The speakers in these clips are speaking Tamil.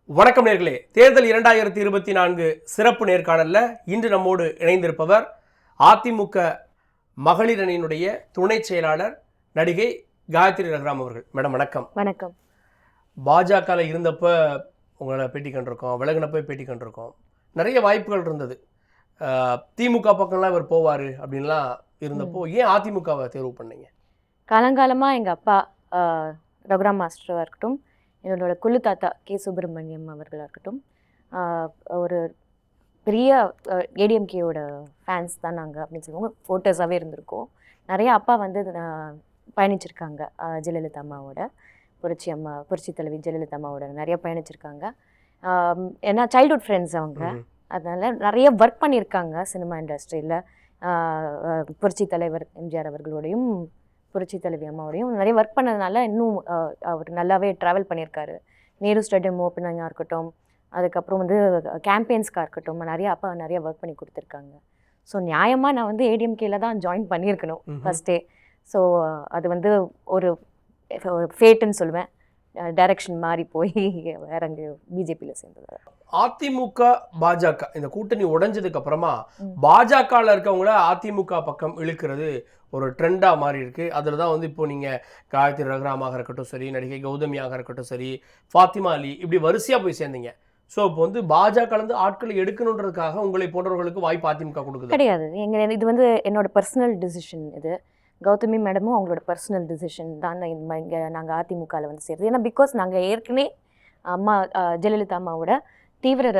வணக்கம் நேர்களே. தேர்தல் 2024 சிறப்பு நேர்காணல்ல இன்று நம்மோடு இணைந்திருப்பவர் அதிமுக மகளிர் அணியினுடைய துணை செயலாளர் நடிகை காயத்ரி ரகுராம் அவர்கள். மேடம் வணக்கம். வணக்கம். பாஜக இருந்தப்ப உங்களை பேட்டி கண்டிருக்கோம், விலகினப்ப பேட்டி கண்டிருக்கோம். நிறைய வாய்ப்புகள் இருந்தது. திமுக பக்கம்லாம் இவர் போவார் அப்படின்லாம் இருந்தப்போ ஏன் அதிமுகவை தேர்வு பண்ணீங்க? காலங்காலமாக எங்கள் அப்பா ரகுராம் மாஸ்டராக இருக்கட்டும், என்னோட குழு தாத்தா கே சுப்பிரமணியம் அவர்களாக இருக்கட்டும், ஒரு பெரிய ஏடிஎம்கேயோட ஃபேன்ஸ் தான் நாங்கள் அப்படின்னு சொல்லுவாங்க. ஃபோட்டோஸாகவே இருந்திருக்கோம். நிறைய அப்பா வந்து பயணிச்சிருக்காங்க ஜெயலலிதா அம்மாவோட, புரட்சி தலைவி ஜெயலலிதா அம்மாவோட நிறைய பயணிச்சிருக்காங்க. ஏன்னா சைல்ட்ஹுட் ஃப்ரெண்ட்ஸ் அவங்க, அதனால் நிறைய ஒர்க் பண்ணியிருக்காங்க சினிமா இண்டஸ்ட்ரியில். புரட்சி தலைவர் எம்ஜிஆர் அவர்களோடையும் புரட்சி தலைவி அம்மாவோடையும் நிறைய ஒர்க் பண்ணதுனால இன்னும் அவர் நல்லாவே ட்ராவல் பண்ணியிருக்காரு. நேரு ஸ்டேடியம் ஓப்பனிங்காக இருக்கட்டும், அதுக்கப்புறம் வந்து கேம்பெயின்ஸ்க்காக இருக்கட்டும், அப்பா நிறைய ஒர்க் பண்ணி கொடுத்துருக்காங்க. ஸோ நியாயமாக நான் வந்து ஏடிஎம்கேல தான் ஜாயின் பண்ணியிருக்கணும் ஃபஸ்ட்டே. ஸோ அது வந்து ஒரு ஃபேட்டுன்னு சொல்லுவேன். டைரக்ஷன் மாறி போய் வேற அங்கே பிஜேபியில் சேர்ந்தது. அதிமுக பாஜக இந்த கூட்டணி உடைஞ்சதுக்கு அப்புறமா பாஜகவில் இருக்கவங்கள அதிமுக பக்கம் இழுக்கிறது ஒரு ட்ரெண்டாக மாறி இருக்கு. அதில் தான் வந்து இப்போ நீங்கள் காயத்ரி ரகுராமாக இருக்கட்டும் சரி, நடிகை கௌதமியாக இருக்கட்டும் சரி, ஃபாத்திமா அலி இப்படி வரிசையாக போய் சேர்ந்தீங்க. ஸோ இப்போ வந்து பாஜக ஆட்களை எடுக்கணுன்றதுக்காக உங்களை போன்றவர்களுக்கு வாய்ப்பு அதிமுக கொடுக்குது கிடையாது. இது வந்து என்னோட பர்சனல் டிசிஷன். இது கௌதமி மேடமும் அவங்களோட பர்சனல் டிசிஷன் தான் இங்கே நாங்கள் அதிமுகவில் வந்து சேர்றது. ஏன்னா பிகாஸ் நாங்கள் ஏற்கனவே அம்மா ஜெயலலிதா அம்மாவோட தீவிர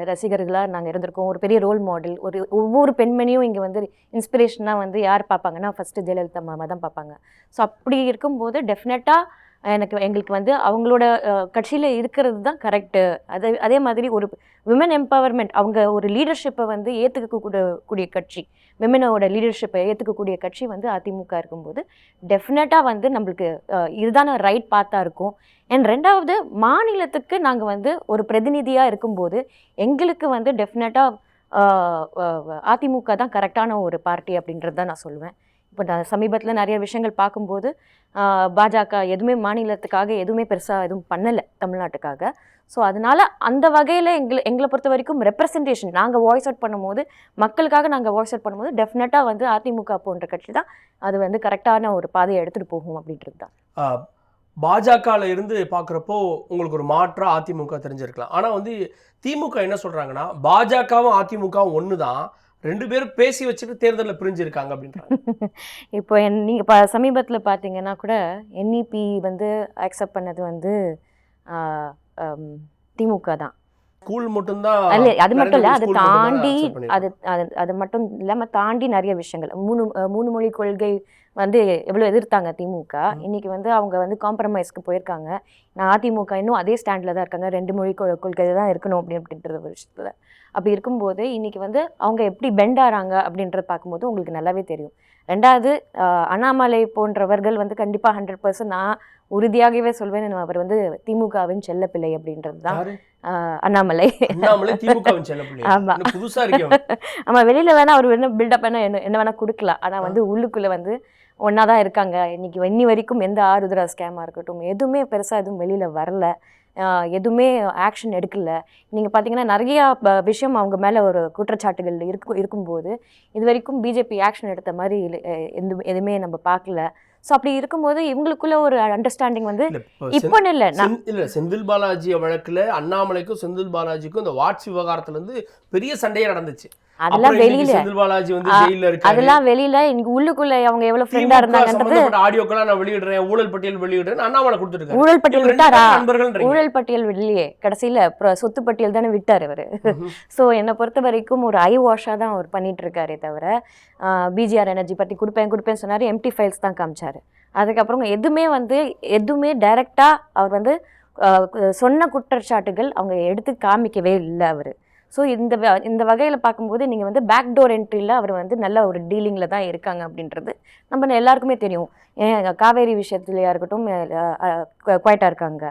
ரசிகர்களாக நாங்கள் இருந்திருக்கோம். ஒரு பெரிய ரோல் மாடல். ஒவ்வொரு பெண்மணியும் இங்கே வந்து இன்ஸ்பிரேஷனாக வந்து யார் பார்ப்பாங்கன்னா ஃபஸ்ட்டு ஜெயலலிதா அம்மா தான் பார்ப்பாங்க. ஸோ அப்படி இருக்கும்போது டெஃபினட்டாக எங்களுக்கு வந்து அவங்களோட கட்சியில் இருக்கிறது தான் கரெக்டு. அதே மாதிரி ஒரு விமன் எம்பவர்மெண்ட், அவங்க ஒரு லீடர்ஷிப்பை வந்து ஏற்றுக்கக்கூடிய கட்சி, விமனோட லீடர்ஷிப்பை ஏற்றுக்கக்கூடிய கட்சி வந்து அதிமுக இருக்கும்போது டெஃபினட்டாக வந்து நம்மளுக்கு இதுதான ரைட் பாத்தாக இருக்கும். அண்ட் ரெண்டாவது, மாநிலத்துக்கு நாங்கள் வந்து ஒரு பிரதிநிதியாக இருக்கும்போது எங்களுக்கு வந்து டெஃபினட்டாக அதிமுக தான் கரெக்டான ஒரு பார்ட்டி அப்படின்றது தான் நான் சொல்லுவேன். இப்போ நான் சமீபத்தில் நிறைய விஷயங்கள் பார்க்கும்போது பாஜக எதுவுமே மாநிலத்துக்காக எதுவுமே பெருசாக எதுவும் பண்ணலை தமிழ்நாட்டுக்காக. ஸோ அதனால் அந்த வகையில் எங்களை பொறுத்த வரைக்கும் ரெப்ரசன்டேஷன், நாங்கள் வாய்ஸ் அவுட் பண்ணும்போது, மக்களுக்காக நாங்கள் வாய்ஸ் அவுட் பண்ணும்போது டெஃபினட்டாக வந்து அதிமுக போன்ற கட்சி தான் அது வந்து கரெக்டான ஒரு பாதையை எடுத்துகிட்டு போகும் அப்படின்றது தான். பாஜகவில் இருந்து பார்க்குறப்போ உங்களுக்கு ஒரு மாற்றா அதிமுக தெரிஞ்சிருக்கலாம். ஆனால் வந்து திமுக என்ன சொல்கிறாங்கன்னா பாஜகவும் அதிமுகவும் ஒன்று தான், ரெண்டு பேரும் பேசி வச்சுட்டு தேர்தலில் பிரிஞ்சிருக்காங்க அப்படின்றாங்க. இப்போ நீங்கள் சமீபத்தில் பார்த்தீங்கன்னா கூட என்இபி வந்து அக்செப்ட் பண்ணது வந்து திமுக தான். ஸ்கூல் மட்டும்தான் அல்ல, அது மட்டும் இல்லை, அதை தாண்டி அது மட்டும் இல்லாமல் தாண்டி நிறைய விஷயங்கள், மூணு மொழி கொள்கை வந்து எவ்வளோ எதிர்த்தாங்க திமுக. இன்னைக்கு வந்து அவங்க வந்து காம்ப்ரமைஸ்க்கு போயிருக்காங்க. நான் அதிமுக இன்னும் அதே ஸ்டாண்டில் தான் இருக்காங்க. 2 மொழி கொள்கை தான் இருக்கணும் அப்படின்ற ஒரு விஷயத்தில். அப்படி இருக்கும்போது இன்னைக்கு வந்து அவங்க எப்படி பெண்ட் ஆகிறாங்க அப்படின்றத பார்க்கும்போது உங்களுக்கு நல்லாவே தெரியும். ரெண்டாவது, அண்ணாமலை போன்றவர்கள் வந்து கண்டிப்பாக 100% நான் உறுதியாகவே சொல்வேன், அவர் வந்து திமுகவின் செல்லப்பிள்ளை அப்படின்றது தான். அண்ணாமலை திமுகவின் செல்லப்பிள்ளை. ஆமாம், புதுசா இருக்கு. ஆமாம், வெளியில் வேணா அவர் என்ன பில்டப் என்ன வேணா கொடுக்கலாம். ஆனால் வந்து உள்ளுக்குள்ளே வந்து ஒன்றா தான் இருக்காங்க. இன்னி வரைக்கும் எந்த ஆருத்ரா ஸ்கேமாக இருக்கட்டும் எதுவுமே பெருசாக எதுவும் வெளியில் வரல, எதுவுமே ஆக்ஷன் எடுக்கல. நீங்கள் பார்த்தீங்கன்னா நிறையா விஷயம் அவங்க மேலே ஒரு குற்றச்சாட்டுகள் இருக்கும்போது இது வரைக்கும் பிஜேபி ஆக்ஷன் எடுத்த மாதிரி எதுவுமே நம்ம பார்க்கல. ஸோ அப்படி இருக்கும்போது இவங்களுக்குள்ள ஒரு அண்டர்ஸ்டாண்டிங் வந்து இப்போ இல்லை. செந்தில் பாலாஜி வழக்கில் அண்ணாமலைக்கும் செந்தில் பாலாஜிக்கும் இந்த வாட்ஸ் விவகாரத்துல இருந்து பெரிய சண்டையே நடந்துச்சு. அதெல்லாம் வெளியில, செந்தில் பாலாஜி வந்து ஜெயில்ல இருக்காரு. அதெல்லாம் வெளியில. இன்னைக்கு உள்ளுக்குள்ள அவங்க எவ்வளவு ஃப்ரெண்டா இருந்தாங்கன்றது ஆடியோக்கெல்லாம் நான் வெளியிடுறேன், ஊழல் பட்டியல் வெளியிடுறேன், அண்ணாமலை கொடுத்துருக்காரு. ஊழல் பட்டியல் விட்டாரா? ஊழல் பட்டியல் இல்லையே, கடைசியில சொத்து பட்டியல் தானே விட்டார் அவரு. ஸோ என்னை பொறுத்த வரைக்கும் ஒரு ஐ வாஷா தான் அவர் பண்ணிட்டு இருக்காரே தவிர பிஜிஆர் எனர்ஜி பற்றி கொடுப்பேன்னு சொன்னாரு, எம்டி ஃபைல்ஸ் தான் காமிச்சாரு. அதுக்கப்புறம் எதுவுமே டைரக்டா அவர் வந்து சொன்ன குற்றச்சாட்டுகள் அவங்க எடுத்து காமிக்கவே இல்லை அவர். ஸோ இந்த வகையில் பார்க்கும்போது நீங்கள் வந்து பேக்டோர் என்ட்ரியில் அவர் வந்து நல்ல ஒரு டீலிங்கில் தான் இருக்காங்க அப்படின்றது நம்ம எல்லாருக்குமே தெரியும். காவேரி விஷயத்துலையா இருக்கட்டும் குவைட்டாக இருக்காங்க.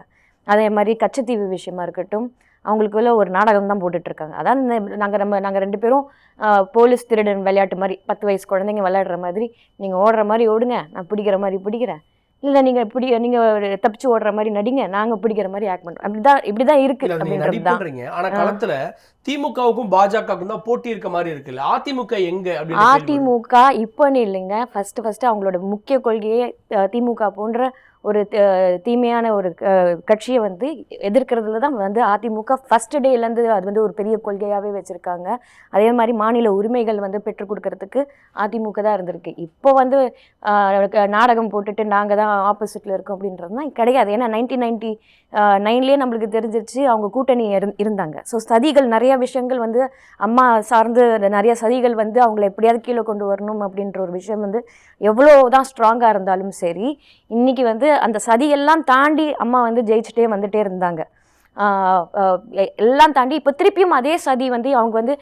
அதே மாதிரி கச்சத்தீவு விஷயமா இருக்கட்டும் அவங்களுக்குள்ள ஒரு நாடகம் தான் போட்டுட்ருக்காங்க. அதான் நாங்கள் 2 பேரும் போலீஸ் திருடன் விளையாட்டு மாதிரி 10 வயசு குழந்தைங்க விளையாடுற மாதிரி, நீங்கள் ஓடுற மாதிரி ஓடுங்க, நான் பிடிக்கிற மாதிரி பிடிக்கிறேன், இல்லை நீங்கள் நீங்கள் தப்பிச்சு ஓடுற மாதிரி நடிங்க, நாங்கள் பிடிக்கிற மாதிரி ஆக்ட் பண்ணுறோம், இப்படிதான் இருக்கு அப்படின்றது தான். ஆனா களத்துல திமுகவுக்கும் பாஜகவுக்கும் தான் போட்டி இருக்க மாதிரி இருக்குல்ல, அதிமுக எங்க? அதிமுக இப்போன்னு இல்லைங்க, ஃபர்ஸ்ட் அவங்களோட முக்கிய கொள்கையே திமுக போன்ற ஒரு தீமையான ஒரு கட்சியை வந்து எதிர்க்கிறதுல தான் வந்து அதிமுக ஃபர்ஸ்ட் டேலேருந்து அது வந்து ஒரு பெரிய கொள்கையாகவே வச்சுருக்காங்க. அதே மாதிரி மாநில உரிமைகள் வந்து பெற்றுக் கொடுக்கறதுக்கு அதிமுக தான் இருந்திருக்கு. இப்போ வந்து நாடகம் போட்டுட்டு நாங்கள் தான் ஆப்போசிட்டில் இருக்கோம் அப்படின்றதுலாம் கிடையாது. ஏன்னா 1999 நம்மளுக்கு தெரிஞ்சிருச்சு அவங்க கூட்டணி இருந்தாங்க. ஸோ சதிகள் நிறைய விஷயங்கள் வந்து அம்மா சார்ந்து நிறைய சதிகள் வந்து அவங்கள எப்படியாவது கீழே கொண்டு வரணும் அப்படின்ற ஒரு விஷயம் வந்து எவ்வளோ தான் ஸ்ட்ராங்காக இருந்தாலும் சரி, இன்னைக்கு வந்து அந்த சதியெல்லாம் தாண்டி அம்மா வந்து ஜெயிச்சுட்டே வந்துட்டே இருந்தாங்க. எல்லாம் தாண்டி இப்போ திருப்பியும் அதே சதி வந்து அவங்க வந்து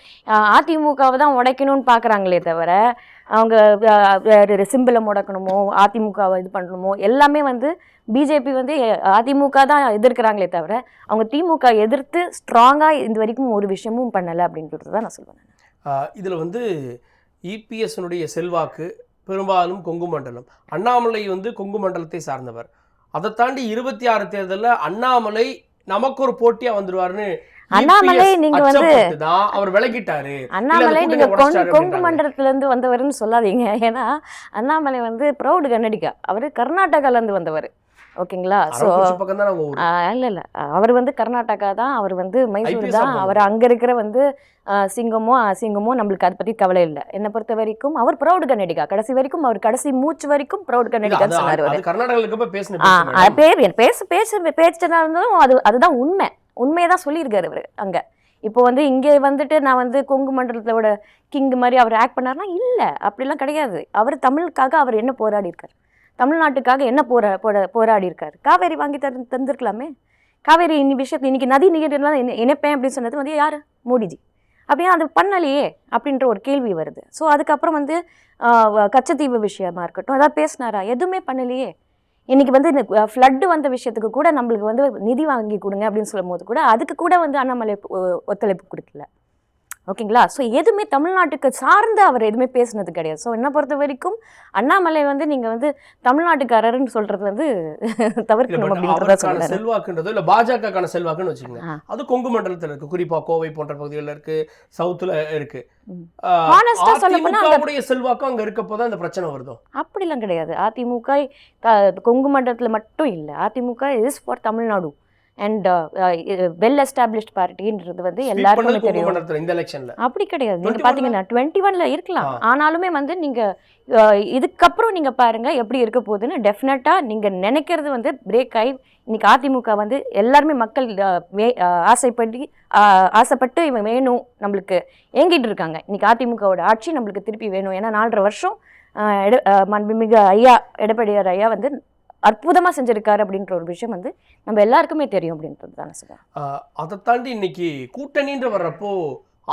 அதிமுகவை தான் உடைக்கணும்னு பார்க்குறாங்களே தவிர, அவங்க சிம்பிளை முடக்கணுமோ அதிமுகவை இது பண்ணணுமோ எல்லாமே வந்து பிஜேபி வந்து அதிமுக தான் எதிர்க்கிறாங்களே தவிர அவங்க திமுக எதிர்த்து ஸ்ட்ராங்காக இது வரைக்கும் ஒரு விஷயமும் பண்ணலை அப்படின்றது தான் நான் சொல்லுவேன். இதில் வந்து இபிஎஸ்னுடைய செல்வாக்கு பெரும்பாலும் கொங்கு மண்டலம். அண்ணாமலை வந்து கொங்கு மண்டலத்தை சார்ந்தவர். அதை தாண்டி 26 தேர்தலில் அண்ணாமலை நமக்கு ஒரு போட்டியா வந்துருவாருன்னு அண்ணாமலை நீங்க வந்து அவர் விலகிட்டாரு. அண்ணாமலை நீங்க கொங்கு மண்டலத்துல இருந்து வந்தவர்னு சொல்லாதீங்க. ஏன்னா அண்ணாமலை வந்து ப்ரௌடு கன்னடிகா, அவரு கர்நாடகால இருந்து வந்தவர். ஓகேங்களா? ஸோ இல்லை அவர் வந்து கர்நாடகா தான், அவர் வந்து மைசூர் தான், அவர் அங்கே இருக்கிற வந்து சிங்கமோ அசிங்கமோ நம்மளுக்கு அதை பற்றி கவலை இல்லை. என்னை பொறுத்த வரைக்கும் அவர் ப்ரௌடு கன்னடிகா, கடைசி வரைக்கும் அவர் கடைசி மூச்சு வரைக்கும் ப்ரௌடு கன்னடிகான்னு சொன்னார். பேசினா இருந்தாலும் அதுதான் உண்மையை தான் சொல்லியிருக்காரு அவர் அங்கே. இப்போ வந்து இங்கே வந்துட்டு நான் வந்து கொங்கு மண்டலத்தோட கிங் மாதிரி அவர் ஆக்ட் பண்ணார்னா இல்லை, அப்படிலாம் கிடையாது. அவர் தமிழுக்காக அவர் என்ன போராடி இருக்கார், தமிழ்நாட்டுக்காக என்ன போராடி இருக்காரு. காவேரி வாங்கி தந்திருக்கலாமே. காவேரி இன்னைக்கு நதி நீரெல்லாம் இணைப்பேன் அப்படின்னு சொன்னது வந்து யார்? மோடிஜி. அப்படியே அது பண்ணலையே அப்படின்ற ஒரு கேள்வி வருது. ஸோ அதுக்கப்புறம் வந்து கச்சத்தீவு விஷயமா இருக்கட்டும், அதாவது பேசினாரா? எதுவுமே பண்ணலையே. இன்னைக்கு வந்து இந்த ஃப்ளட்டு வந்த விஷயத்துக்கு கூட நம்மளுக்கு வந்து நிதி வாங்கி கொடுங்க அப்படின்னு சொல்லும் போது கூட அதுக்கு கூட வந்து அண்ணாமலை ஒத்துழைப்பு கொடுக்கல. ஓகேங்களா? ஸோ எதுவுமே தமிழ்நாட்டுக்கு சார்ந்து அவர் எதுவுமே பேசுனது கிடையாது. ஸோ என்னை பொறுத்த வரைக்கும் அண்ணாமலை வந்து நீங்கள் வந்து தமிழ்நாட்டுக்காரர்னு சொல்கிறது வந்து தவிர்க்கணும் அப்படின்றத சொல்லுங்கள். செல்வாக்குன்றது இல்லை பாஜகக்கான செல்வாக்குன்னு வச்சுக்கோங்க, அது கொங்கு மண்டலத்தில் இருக்குது, குறிப்பாக கோவை போன்ற பகுதிகளில் இருக்குது, சவுத்தில் இருக்குது. அதிமுகவுடைய செல்வாக்கு அங்கே இருக்கப்போ தான் இந்த பிரச்சனை வருதோ? அப்படிலாம் கிடையாது. அதிமுக கொங்கு மண்டலத்தில் மட்டும் இல்லை, AIADMK is for Tamil Nadu and well established பார்ட்டின்றது வந்து எல்லாருக்குமே தெரியும். இந்த எலெக்ஷன்ல அப்படி கிடையாது. நீங்க பாத்தீங்கன்னா 21ல இருக்கலாம், ஆனாலுமே வந்து நீங்க இதுக்கப்புறம் நீங்க பாருங்க எப்படி இருக்க போகுதுன்னு. டெஃபினட்டா நீங்க நினைக்கிறது வந்து பிரேக் ஆகி இன்னைக்கு அதிமுக வந்து எல்லாருமே மக்கள் ஆசைப்பட்டு இவன் வேணும் நம்மளுக்கு ஏங்கிட்டு இருக்காங்க. இன்னைக்கு அதிமுகவோட ஆட்சி நம்மளுக்கு திருப்பி வேணும். ஏன்னா 4.5 வருஷம் மாண்புமிகு ஐயா எடப்பாடியார் ஐயா வந்து அற்புதமாக செஞ்சிருக்காரு அப்படின்ற ஒரு விஷயம் வந்து நம்ம எல்லாருக்குமே தெரியும் அப்படின்றது தானே சார். அதை தாண்டி இன்னைக்கு கூட்டணின்ற வர்றப்போ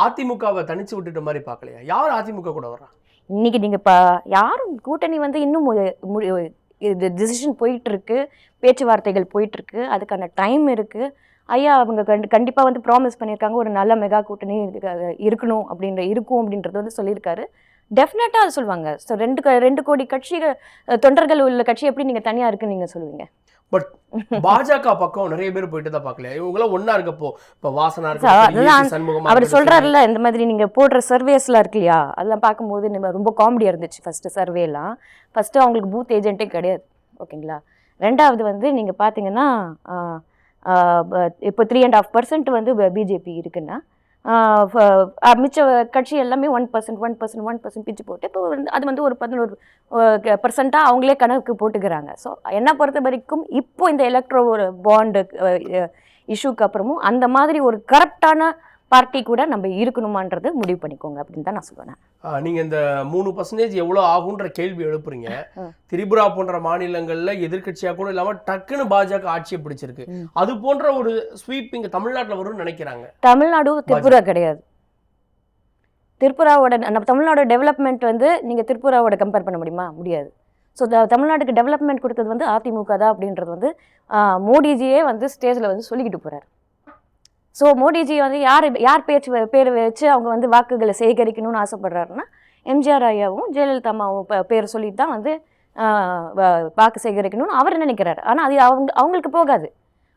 அதிமுகவை தனிச்சு விட்டுட்ட மாதிரி பார்க்கலையா? யார் அதிமுக கூட வர்றா? இன்னைக்கு நீங்க யாரும் கூட்டணி வந்து இன்னும் இது டிசிஷன் போயிட்டு இருக்கு, பேச்சுவார்த்தைகள் போயிட்டு இருக்கு, அதுக்கான டைம் இருக்கு. ஐயா அவங்க கண்டிப்பாக வந்து ப்ராமிஸ் பண்ணியிருக்காங்க, ஒரு நல்ல மெகா கூட்டணி இருக்கும் அப்படின்றது வந்து சொல்லியிருக்காரு. டெஃபினட்டாக அது சொல்லுவாங்க. ஸோ 2 கோடி தொண்டர்கள் உள்ள கட்சி எப்படி நீங்கள் தனியாக இருக்குன்னு நீங்கள் சொல்லுவீங்க? பட் பாஜக பக்கம் நிறைய பேர் போயிட்டு தான் பார்க்கல, இவங்களாம் ஒன்றா இருக்கப்போ இப்போ வாசனா இருக்கு, அவர் சொல்கிறாருல்ல இந்த மாதிரி நீங்கள் போடுற சர்வேஸ்லாம் இருக்கு இல்லையா, அதெல்லாம் பார்க்கும்போது நம்ம ரொம்ப காமெடியாக இருந்துச்சு. ஃபஸ்ட்டு சர்வேலாம் அவங்களுக்கு பூத் ஏஜென்ட்டே கிடையாது. ஓகேங்களா? ரெண்டாவது வந்து நீங்கள் பார்த்தீங்கன்னா இப்போ 3.5% வந்து பிஜேபி இருக்குன்னா மிச்ச கட்சி எல்லாமே 1% பிச்சு போட்டு இப்போ வந்து அது வந்து ஒரு 11% அவங்களே கணக்கு போட்டுக்கிறாங்க. ஸோ என்னை பொறுத்த வரைக்கும் இப்போ இந்த எலக்ட்ரோ பாண்டு இஷ்யூக்கு அப்புறமும் அந்த மாதிரி ஒரு கரெக்டான பார்ட்டி கூட நம்ம இருக்கணுமான்றது முடிவு பண்ணிக்கோங்க அப்படின்னு தான் நான் சொல்லுவேன். நீங்கள் இந்த 3% எவ்வளோ ஆகுன்ற கேள்வி எழுப்புறீங்க. திரிபுரா போன்ற மாநிலங்களில் எதிர்கட்சியாக கூட இல்லாமல் டக்குன்னு பாஜக ஆட்சியை பிடிச்சிருக்கு. அது போன்ற ஒரு ஸ்வீப் இங்கே தமிழ்நாட்டில் வரும்னு நினைக்கிறாங்க. தமிழ்நாடு திரிபுரா கிடையாது. நம்ம தமிழ்நாடு டெவலப்மெண்ட் வந்து நீங்கள் திரிபுராவோட கம்பேர் பண்ண முடியுமா? முடியாது. ஸோ தமிழ்நாட்டுக்கு டெவலப்மெண்ட் கொடுத்தது வந்து அதிமுக தான் அப்படின்றது வந்து மோடிஜியே வந்து ஸ்டேஜில் வந்து சொல்லிக்கிட்டு போகிறார். ஸோ மோடிஜி வந்து யார் பேர் வச்சு அவங்க வந்து வாக்குகளை சேகரிக்கணும்னு ஆசைப்படுறாருன்னா எம்ஜிஆர் ஐயாவும் ஜெயலலிதா அம்மாவும் பேர் சொல்லிட்டு தான் வந்து வாக்கு சேகரிக்கணும்னு அவர் நினைக்கிறாரு. ஆனால் அது அவங்களுக்கு போகாது.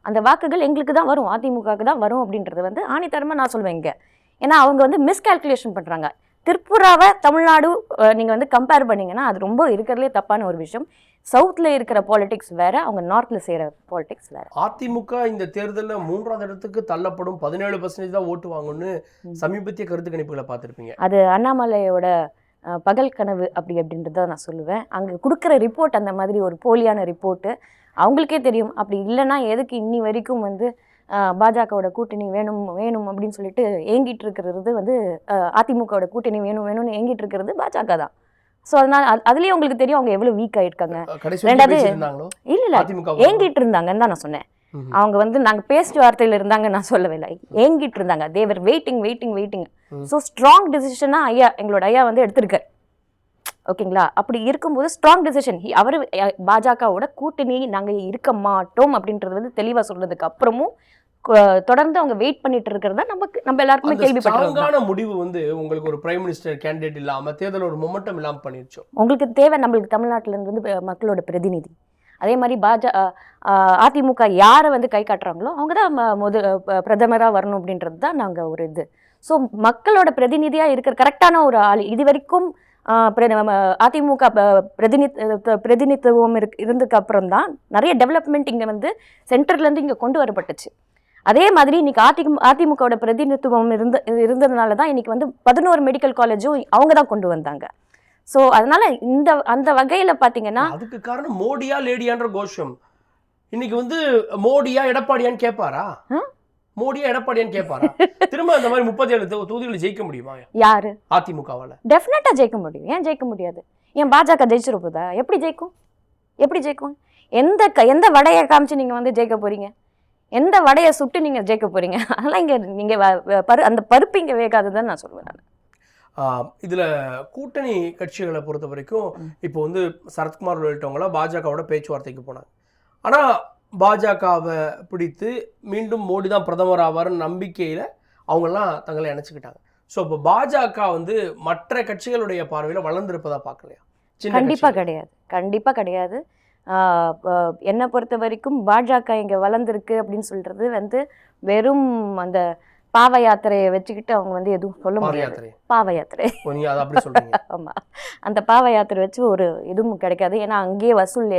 அந்த வாக்குகள் எங்களுக்கு தான் வரும், அதிமுகவுக்கு தான் வரும் அப்படின்றது வந்து ஆணித்தரமாக நான் சொல்லுவேன் இங்கே. ஏன்னா அவங்க வந்து மிஸ்கால்குலேஷன் பண்ணுறாங்க. திரிபுராவை தமிழ்நாடு நீங்கள் வந்து கம்பேர் பண்ணிங்கன்னா அது ரொம்ப இருக்கிறதுலே தப்பான ஒரு விஷயம். சவுத்தில் இருக்கிற பாலிடிக்ஸ் வேற, அவங்க நார்த்தில் செய்கிற பாலிடிக்ஸ் வேற. அதிமுக இந்த தேர்தலில் 3ஆவது இடத்துக்கு தள்ளப்படும், 17% தான் ஓட்டு வாங்கும்னு சமீபத்திய கருத்து கணிப்புகளை பார்த்துருப்பீங்க. அது அண்ணாமலையோட பகல் கனவு அப்படின்றத நான் சொல்லுவேன். அங்கே கொடுக்குற ரிப்போர்ட் அந்த மாதிரி ஒரு போலியான ரிப்போர்ட்டு. அவங்களுக்கே தெரியும். அப்படி இல்லைன்னா எதுக்கு இன்னி வரைக்கும் வந்து பாஜகவோட கூட்டணி வேணும் வேணும் அப்படின்னு சொல்லிட்டு ஏங்கிட்டு இருக்கிறது வந்து அதிமுகவோட கூட்டணி வேணும் வேணும்னு ஏங்கிட்டு இருக்கிறது பாஜக தான். ஸோ அதனால அதுலேயே உங்களுக்கு தெரியும் அவங்க எவ்வளோ வீக் ஆகிருக்காங்க. ரெண்டாவது இல்லை ஏங்கிட்டு இருந்தாங்கன்னு தான் நான் சொன்னேன். அவங்க வந்து நாங்கள் பேசிட்டு வார்த்தையில் இருந்தாங்க நான் சொல்லவே இல்லை, ஏங்கிட்டு இருந்தாங்க. தேவர் வெயிட்டிங். ஸோ ஸ்ட்ராங் டிசிஷனாக எங்களோட ஐயா வந்து எடுத்திருக்காரு. ஓகேங்களா? அப்படி இருக்கும்போது ஸ்ட்ராங் டிசிஷன் அவர் பாஜகவோட கூட்டணி நாங்கள் இருக்க மாட்டோம் அப்படின்றது வந்து தெளிவாக சொல்றதுக்கு அப்புறமும் தொடர்ந்து அவங்க வெயிட் பண்ணிட்டு இருக்கிறதா நம்ம எல்லாருக்குமே கேள்விப்பட்டிருக்கோம். முடிவு வந்து உங்களுக்கு ஒரு பிரைம் மினிஸ்டர் கேண்டிடேட் இல்லாம தேர்தல் ஒரு மொமெண்டம் இல்லாம பண்ணிருச்சோம். உங்களுக்கு தேவை நம்மளுக்கு தமிழ்நாட்டில இருந்து வந்து மக்களோட பிரதிநிதி. அதே மாதிரி அதிமுக யாரை வந்து கை காட்டுறாங்களோ அவங்க தான் பிரதமராக வரணும் அப்படின்றது தான் நாங்கள் ஒரு இது. ஸோ மக்களோட பிரதிநிதியாக இருக்கிற கரெக்டான ஒரு ஆள். இது வரைக்கும் அதிமுக பிரதிநிதித்துவம் இருந்ததுக்கு அப்புறம் தான் நிறைய டெவலப்மெண்ட் இங்கே வந்து சென்டர்லேருந்து இங்கே கொண்டு வரப்பட்டுச்சு. அதே மாதிரி இன்னைக்கு அதிமுகவோட பிரதிநிதித்துவம் இருந்ததுனால தான் இன்னைக்கு வந்து 11 மெடிக்கல் காலேஜும் அவங்க தான் கொண்டு வந்தாங்க. ஸோ அதனால அந்த வகையில் பார்த்தீங்கன்னா அதுக்கு காரணம் மோடியா லேடியான்ற கோஷம். இன்னைக்கு வந்து மோடியா எடப்பாடியான்னு கேட்பாரா? மோடியா எடப்பாடியான்னு கேட்பாரா? திரும்ப அந்த மாதிரி 37 தொகுதிகளை ஜெயிக்க முடியுமா யாரு? அதிமுகவால டெஃபினட்டா ஜெயிக்க முடியும். ஏன் ஜெயிக்க முடியாது? ஏன் பாஜக ஜெயிச்சிருப்பதா? எப்படி ஜெயிக்கும்? எந்த வடையை காமிச்சு நீங்க வந்து ஜெயிக்க போறீங்க? எந்த வடையை சுட்டு நீங்க ஜெயிக்க போறீங்க? அதெல்லாம் இங்க நீங்க அந்த பருப்பு இங்க வேகாதுதான் நான் சொல்லுவேன். நான் இதுல கூட்டணி கட்சிகளை பொறுத்த வரைக்கும் இப்போ வந்து சரத்குமார் உள்ளிட்டவங்கள பாஜகவோட பேச்சுவார்த்தைக்கு போனாங்க. ஆனா பாஜகவை பிடித்து மீண்டும் மோடி தான் பிரதமர் ஆவார்னு நம்பிக்கையில் அவங்கெல்லாம் தங்களை இணைச்சிக்கிட்டாங்க. ஸோ இப்போ பாஜக வந்து மற்ற கட்சிகளுடைய பார்வையில் வளர்ந்துருப்பதா பார்க்கலையா? கண்டிப்பாக கிடையாது. என்னை பொறுத்த வரைக்கும் பாஜக இங்கே வளர்ந்துருக்கு அப்படின்னு சொல்கிறது வந்து வெறும் அந்த பாவ யாத்திரையை வச்சுக்கிட்டு அவங்க வந்து எதுவும் சொல்ல முடியாது. பாவ யாத்திரை ஆமாம், அந்த பாவ யாத்திரை வச்சு ஒரு எதுவும் கிடைக்காது. ஏன்னா அங்கேயே வசூல்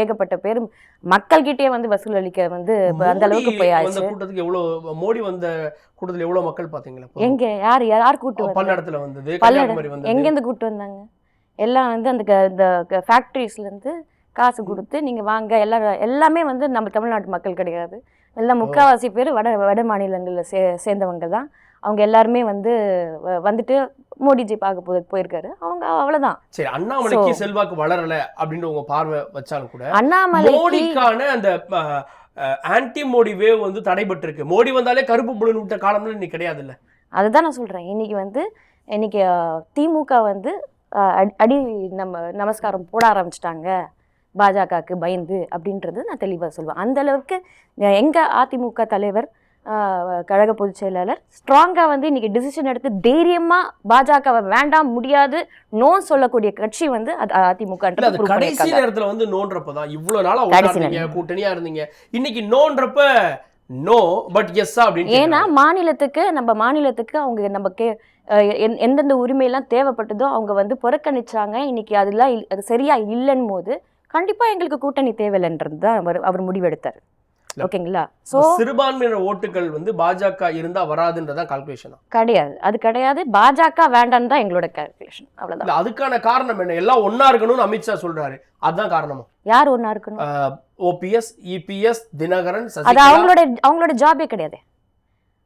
ஏகப்பட்ட பேர் மக்கள்கிட்டே வந்து வசூல் அளிக்க வந்து அந்த அளவுக்கு போயாச்சு. கூட்டத்துக்கு எவ்வளவு மோடி வந்த கூட்டத்தில் எவ்வளவு மக்கள் பார்த்தீங்களா? எங்க யார் கூட்டு பல்லடத்துல வந்தது, எங்கேருந்து கூட்டு வந்தாங்க? எல்லாம் வந்து அந்த ஃபேக்ட்ரிஸ்லேருந்து காசு கொடுத்து நீங்கள் வாங்க எல்லாமே வந்து நம்ம தமிழ்நாட்டு மக்கள் கிடையாது. எல்லாம் முக்கால்வாசி பேர் வட மாநிலங்களில் சேர்ந்தவங்க தான். அவங்க எல்லாருமே வந்துட்டு மோடிஜி பார்க்க போயிருக்காரு. அவங்க அவ்வளவுதான். சரி, அண்ணாமலைக்கு செல்வாக்கு வளரல அப்படின்னு உங்க பார்வை வச்சாலும் கூட மோடிக்கான அந்த ஆன்டி மோடி வேவ் வந்து தடைபட்டு இருக்கு. மோடி வந்தாலே கருப்பு புலன் விட்ட காலம்ல இன்னைக்கு கிடையாது இல்ல. அதுதான் நான் சொல்றேன். இன்னைக்கு திமுக வந்து அடி நமஸ்காரம் போட ஆரம்பிச்சிட்டாங்க பாஜகவுக்கு பயந்து அப்படின்றது நான் தெளிவாக சொல்லுவேன். அந்த அளவுக்கு எங்கள் அதிமுக தலைவர் கழக பொதுச் செயலாளர் ஸ்ட்ராங்காக வந்து இன்னைக்கு டிசிஷன் எடுத்து தைரியமாக பாஜகவை வேண்டாம் முடியாது நோ சொல்லக்கூடிய கட்சி வந்து அதிமுக. கடைசி நேரத்தில் வந்து நோன்றப்பதான் இவ்வளோ நாளாக கூட்டணியா இருந்தீங்க, இன்னைக்கு நோன்றப்ப நோ பட் எஸ் அப்படின்னு. ஏன்னா நம்ம மாநிலத்துக்கு அவங்க எந்தெந்த உரிமையெல்லாம் தேவைப்பட்டதோ அவங்க வந்து புறக்கணிச்சாங்க. இன்னைக்கு அது சரியா இல்லைன்னு போது கண்டிப்பா எங்களுக்கு கூட்டணி தேவையில்லைன்றது தான் அவர் முடிவெடுத்தார். ஓகேங்களா? ஸோ சிறுபான்மையினர் ஓட்டுகள் வந்து பாஜக இருந்தா வராதுன்றதான் கால்குலேஷன் கிடையாது. பாஜக வேண்டான்னு தான் எங்களோட கால்குலேஷன். அவ்வளவுதான். அதுக்கான காரணம் என்ன? எல்லாம் ஒன்னா இருக்கணும்னு அமித்ஷா சொல்றாரு. அதுதான் காரணமா? யார் ஒன்னா இருக்கணும்? OPS, EPS, தினகரன், அது அவங்களோட ஜாபே கிடையாது.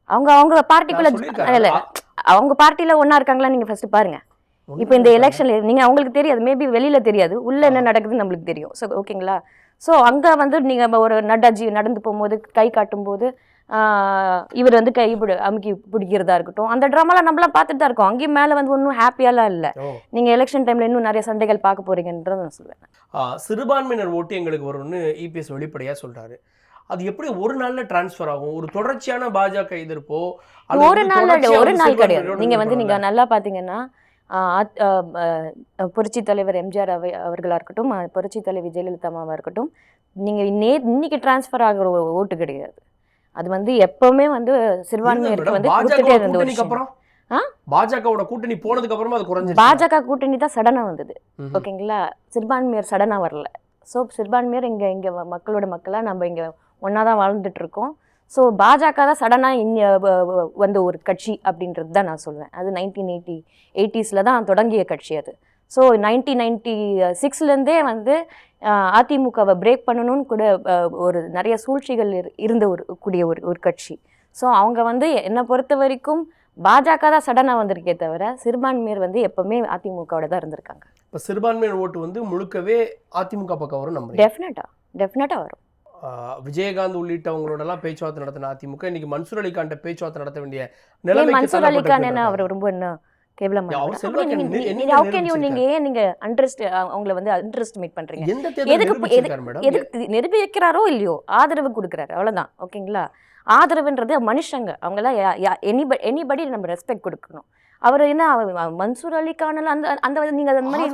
அவங்க பார்ட்டிக்குள்ள அவங்க பார்ட்டில ஒன்னா இருக்காங்களா நீங்க ஃபர்ஸ்ட் பாருங்க. இப்போ இந்த எலெக்ஷன்ல நீங்க அவங்களுக்கு தெரியாது, மேபி வெளியில தெரியாது, உள்ள என்ன நடக்குதுன்னு நம்மளுக்கு தெரியும். ஸோ ஓகேங்களா? ஸோ அங்கே வந்து நீங்கள் ஒரு நட்டாஜி நடந்து போகும்போது கை காட்டும் போது இவர் வந்து அமுக்கி பிடிக்கிறதா இருக்கட்டும், அந்த ட்ராமாலாம் நம்மளாம் பார்த்துட்டு தான் இருக்கோம். அங்கேயும் மேலே வந்து ஒன்றும் ஹாப்பியாலாம் இல்லை. நீங்கள் எலெக்ஷன் டைமில் இன்னும் நிறைய சண்டைகள் பார்க்க போறீங்கன்றத நான் சொல்லுவேன். சிறுபான்மையினர் ஓட்டு எங்களுக்கு வரும்னு EPS வெளிப்படையாக சொல்கிறாரு. அது எப்படி ஒரு நாள்ல டிரான்ஸ்ஃபர் ஆகும்? ஒரு தொடர்ச்சியான பாஜக எதிர்ப்போ ஒரு நாள் கிடையாது. நீங்கள் வந்து நீங்கள் நல்லா பார்த்தீங்கன்னா புரட்சி தலைவர் எம்ஜிஆர் அவர்களாக இருக்கட்டும், புரட்சி தலைவி ஜெயலலிதா அம்மாவாக இருக்கட்டும், நீங்கள் இன்னைக்கு டிரான்ஸ்ஃபர் ஆகிற ஒரு ஓட்டு கிடையாது. அது வந்து எப்பவுமே வந்து சிறுபான்மையருக்கு வந்து கொடுத்துட்டே இருந்த ஒரு விஷயம். பாஜகவோட கூட்டணி போனதுக்கு அப்புறமா அது குறைஞ்சிருச்சு. பாஜக கூட்டணி தான் சடனா வந்தது. ஓகேங்களா, சிறுபான்மையர் சடனா வரல. ஸோ சிறுபான்மையர் இங்கே மக்களோட மக்களாக நம்ம இங்கே ஒன்றா தான் வாழ்ந்துட்டு இருக்கோம். ஸோ பாஜக தான் சடனாக வந்த ஒரு கட்சி அப்படின்றது தான் நான் சொல்லுவேன். அது 1980s தான் தொடங்கிய கட்சி அது. ஸோ 1996லேருந்தே வந்து அதிமுகவை பிரேக் பண்ணணும்னு கூட ஒரு நிறைய சூழ்ச்சிகள் இருந்த ஒரு கட்சி. ஸோ அவங்க வந்து என்னை பொறுத்த வரைக்கும் பாஜக தான் சடனாக வந்திருக்கே தவிர சிறுபான்மையர் வந்து எப்பவுமே அதிமுகவோட தான் இருந்திருக்காங்க. இப்போ சிறுபான்மையர் ஓட்டு வந்து முழுக்கவே அதிமுக பக்கம் வரும் நம்ம. டெஃபினட்டாக வரும். விஜயகாந்த் உள்ளிட்டவங்களோடலாம் பேச்சுவார்த்தை நடத்தின அதிமுக இன்னைக்கு மன்சூர் அலிகான் பேச்சுவார்த்தை நடத்த வேண்டிய நிலைமை. மன்சூர் அலிகான் என்ன அவர் ரொம்ப என்ன கேவலமா நீங்க அவங்கள வந்து அண்டர்எஸ்டிமேட் பண்றீங்க. எதுக்கு நிரூபிக்கிறாரோ இல்லையோ ஆதரவு கொடுக்குறாரு, அவ்வளவுதான். ஓகேங்களா, ஆதரவுன்றது மனுஷங்க, அவங்கள எனிபடி நம்ம ரெஸ்பெக்ட் கொடுக்கணும். அவர் என்ன மன்சூர் அலிகான் அந்த நீங்க அந்த மாதிரி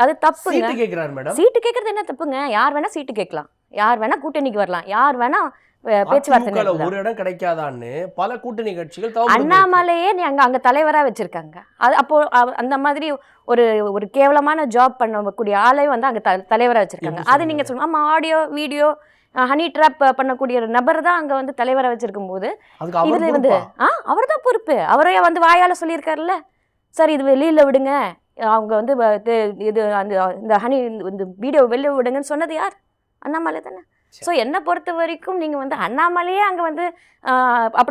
அது தப்புங்க. சீட்டு கேட்கறது என்ன தப்புங்க? யார் வேணா சீட்டு கேட்கலாம், யார் வேணா கூட்டணிக்கு வரலாம், யார் வேணா பேச்சுவார்த்தை. ஒரு இடம் கிடைக்காதான்னு பல கூட்டணி கட்சிகள் அண்ணாமலையே அங்க தலைவரா வச்சிருக்காங்க. அது அப்போ அந்த மாதிரி ஒரு கேவலமான ஜாப் பண்ணக்கூடிய ஆளே வந்து அங்க தலைவரா வச்சிருக்காங்க. அது நீங்க சொல்லுங்க, ஆமா, ஆடியோ வீடியோ ஹனி ட்ராப் பண்ணக்கூடிய ஒரு நபர் தான் அங்க வந்து தலைவரை வச்சிருக்கும் போது இதுல வந்து அவர் தான் பொறுப்பு. அவரே வந்து வாயால சொல்லியிருக்காருல்ல, சார் இது வெளியில விடுங்க, அவங்க வந்து இது இந்த ஹனி இந்த வீடியோ வெளில விடுங்கன்னு சொன்னது யார்? அண்ணாமலை தானே. ஸோ என்னை பொறுத்த வரைக்கும் நீங்கள் வந்து அண்ணாமலையே அங்கே வந்து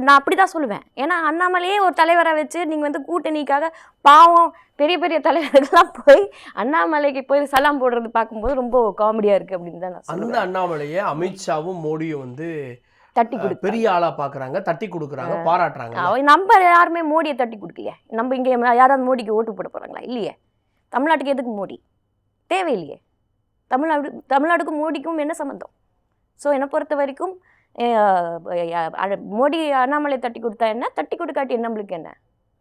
நான் அப்படி தான் சொல்லுவேன். ஏன்னா அண்ணாமலையே ஒரு தலைவராக வச்சு நீங்கள் வந்து கூட்டணிக்காக பாவம் பெரிய பெரிய தலைவர்கள்லாம் போய் அண்ணாமலைக்கு போய் சலாம் போடுறது பார்க்கும்போது ரொம்ப காமெடியாக இருக்குது அப்படின்னு தான் நான் சொல்லுவேன். அந்த அண்ணாமலையை அமித்ஷாவும் மோடியும் வந்து தட்டி கொடு பெரிய ஆளா பாக்குறாங்க, தட்டி கொடுக்குறாங்க, பாராட்டுறாங்க. நம்ம யாருமே மோடியை தட்டி கொடுக்கலையே. நம்ம இங்கே யாராவது மோடிக்கு ஓட்டு போட போகிறாங்களா? இல்லையே. தமிழ்நாட்டுக்கு எதுக்கு மோடி? தேவையில்லையே. தமிழ்நாடுக்கும் மோடிக்கும் என்ன சம்மந்தம்? ஸோ என்னை பொறுத்த வரைக்கும் மோடி அண்ணாமலை தட்டி கொடுத்தா என்ன, தட்டி கொடுக்காட்டி நம்மளுக்கு என்ன,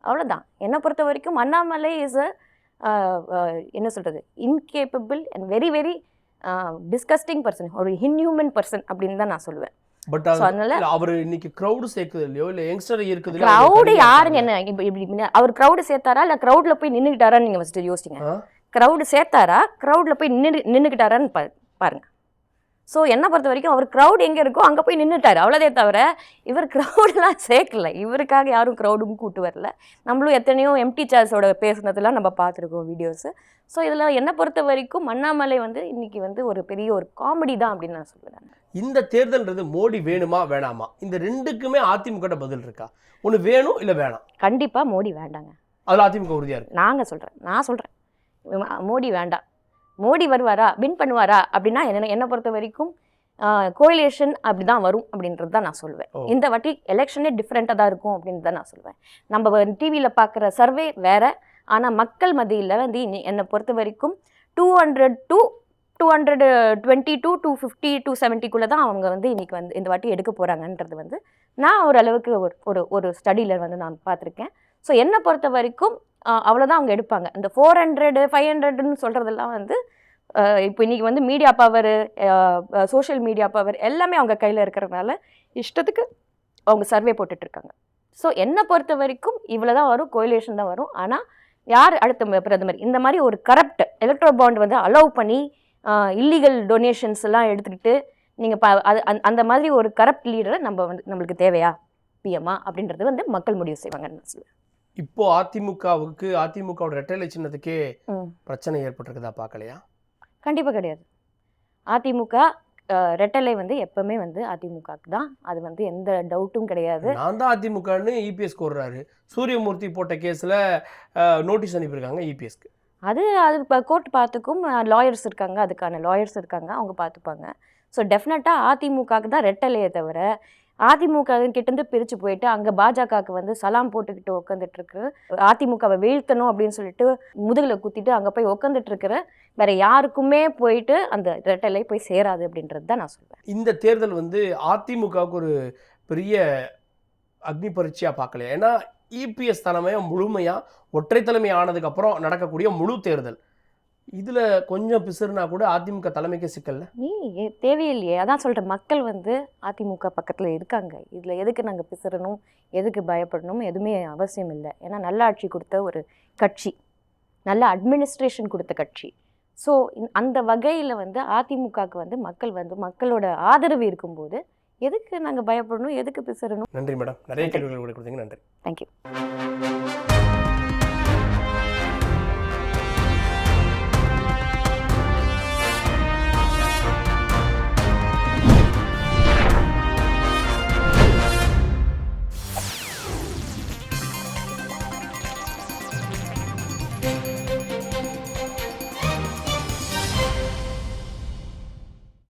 அவ்வளோதான். என்னை பொறுத்த வரைக்கும் அண்ணாமலை இஸ் என்ன சொல்கிறது, incapable and very very disgusting person, ஒரு இன்ஹியூமன் பர்சன் அப்படின்னு தான் நான் சொல்லுவேன். பட் அதனால அவர் இன்னைக்கு கிரவுட் சேர்க்குது இல்லையோ, இல்லை யங்ஸ்டர் இருக்குது. கிரவுடு யாருங்க என்ன இப்படி அவர் கிரவுடு சேர்த்தாரா இல்லை கிரவுடில் போய் நின்றுக்கிட்டாரான்னு நீங்கள் ஃபஸ்ட்டு யோசிச்சிங்க. கிரவுடு சேர்த்தாரா, கிரவுடில் போய் நின்றுக்கிட்டாரான்னு பாருங்க. ஸோ என்னை பொறுத்த வரைக்கும் அவர் க்ரௌட் எங்கே இருக்கோ அங்கே போய் நின்றுட்டார், அவ்வளோதே தவிர இவர் க்ரௌடெலாம் சேர்க்கல. இவருக்காக யாரும் க்ரௌடும் கூட்டு வரல. நம்மளும் எத்தனையோ எம்டி சேர்ஸோட பேசுனதெல்லாம் நம்ம பார்த்துருக்கோம் வீடியோஸு. ஸோ இதில் என்னை பொறுத்த வரைக்கும் அண்ணாமலை வந்து இன்னைக்கு வந்து ஒரு பெரிய ஒரு காமெடி தான் அப்படின்னு நான் சொல்லுவேன். இந்த தேர்தல்ன்றது மோடி வேணுமா வேணாமா, இந்த ரெண்டுக்குமே அதிமுக பதில் இருக்கா? ஒன்று வேணும் இல்லை வேணாம்? கண்டிப்பாக மோடி வேண்டாங்க. அதில் அதிமுக உறுதியாக இருக்கு. நான் சொல்கிறேன் மோடி வேண்டாம். மோடி வருவாரா, வின் பண்ணுவாரா அப்படின்னா என்னை பொறுத்த வரைக்கும் கோயிலேஷன் அப்படி தான் வரும் அப்படின்றது தான் நான் சொல்லுவேன். இந்த வாட்டி எலெக்ஷனே டிஃப்ரெண்ட்டாக தான் இருக்கும் அப்படின்றது தான் நான் சொல்லுவேன். நம்ம டிவியில் பார்க்குற சர்வே வேறு, ஆனால் மக்கள் மத்தியில் வந்து என்னை பொறுத்த வரைக்கும் 200 to 220 to 250 270 தான் அவங்க வந்து இன்றைக்கி வந்து இந்த வாட்டி எடுக்க போகிறாங்கன்றது வந்து நான் ஓரளவுக்கு ஒரு ஸ்டடியில் வந்து நான் பார்த்துருக்கேன். ஸோ என்னை பொறுத்த வரைக்கும் அவ்வளோதான் அவங்க எடுப்பாங்க. இந்த 400 500ன்னு சொல்கிறதெல்லாம் வந்து இப்போ இன்றைக்கி வந்து media power, social media power எல்லாமே அவங்க கையில் இருக்கிறதுனால இஷ்டத்துக்கு அவங்க சர்வே போட்டுட்ருக்காங்க. ஸோ என்னை பொறுத்த வரைக்கும் இவ்வளோ தான் வரும், கோயிலேஷன் தான் வரும். ஆனால் யார் அடுத்த பிரதமர் இந்த மாதிரி ஒரு கரப்ட் எலக்ட்ரோ பாண்ட் வந்து அலோவ் பண்ணி இல்லீகல் டொனேஷன்ஸ் எல்லாம் எடுத்துக்கிட்டு நீங்கள் அந்த மாதிரி ஒரு கரப்ட் லீடரை நம்மளுக்கு தேவையா பிஎம்மா அப்படின்றது வந்து மக்கள் முடிவு செய்வாங்கன்னு நான் சொல்லுவேன். இப்போ அதிமுகவோட ரெட்டலை சின்னத்துக்கே பிரச்சனை ஏற்பட்டிருக்குதா பார்க்கலையா? கண்டிப்பாக கிடையாது. அதிமுக ரெட்டலை வந்து எப்பவுமே வந்து அதிமுகவுக்கு தான், அது வந்து எந்த டவுட்டும் கிடையாது. நான் தான் அதிமுகன்னு இபிஎஸ் கோர்றாரு. சூரியமூர்த்தி போட்ட கேஸில் நோட்டீஸ் அனுப்பியிருக்காங்க இபிஎஸ்க்கு. அது இப்போ கோர்ட் பார்த்துக்கும் லாயர்ஸ் இருக்காங்க, அதுக்கான லாயர்ஸ் இருக்காங்க, அவங்க பார்த்துப்பாங்க. ஸோ டெஃபினட்டாக அதிமுகவுக்கு தான் ரெட்டலையே தவிர அதிமுக கிட்டேருந்து பிரித்து போயிட்டு அங்கே பாஜகவுக்கு வந்து சலாம் போட்டுக்கிட்டு உட்காந்துட்ருக்கு, அதிமுகவை வீழ்த்தணும் அப்படின்னு சொல்லிட்டு முதுகில் குத்திட்டு அங்கே போய் உட்காந்துட்ருக்கிற வேற யாருக்குமே போயிட்டு அந்த ரெட்டலை போய் சேராது அப்படின்றது தான் நான் சொல்வேன். இந்த தேர்தல் வந்து அதிமுகவுக்கு ஒரு பெரிய அக்னி பரீட்சையாக பார்க்கலையா? ஏன்னா இபிஎஸ் தலைமையாக முழுமையாக ஒற்றை தலைமை ஆனதுக்கப்புறம் நடக்கக்கூடிய முழு தேர்தல், இதில் கொஞ்சம் பிசுறுனா கூட அதிமுக தலைமைக்கே சிக்கல்ல. தேவையில்லையே, அதான் சொல்கிறேன், மக்கள் வந்து அதிமுக பக்கத்தில் இருக்காங்க. இதில் எதுக்கு நாங்கள் பிசுறணும், எதுக்கு பயப்படணும், எதுவுமே அவசியம் இல்லை. ஏன்னா நல்ல ஆட்சி கொடுத்த ஒரு கட்சி, நல்ல அட்மினிஸ்ட்ரேஷன் கொடுத்த கட்சி. ஸோ அந்த வகையில் வந்து அதிமுகவுக்கு வந்து மக்களோட ஆதரவு இருக்கும்போது எதுக்கு நாங்கள் பயப்படணும், எதுக்கு பிசுறணும்? நன்றி மேடம், நிறைய கேள்விகள் கொடுத்தீங்க. நன்றி. தேங்க்யூ.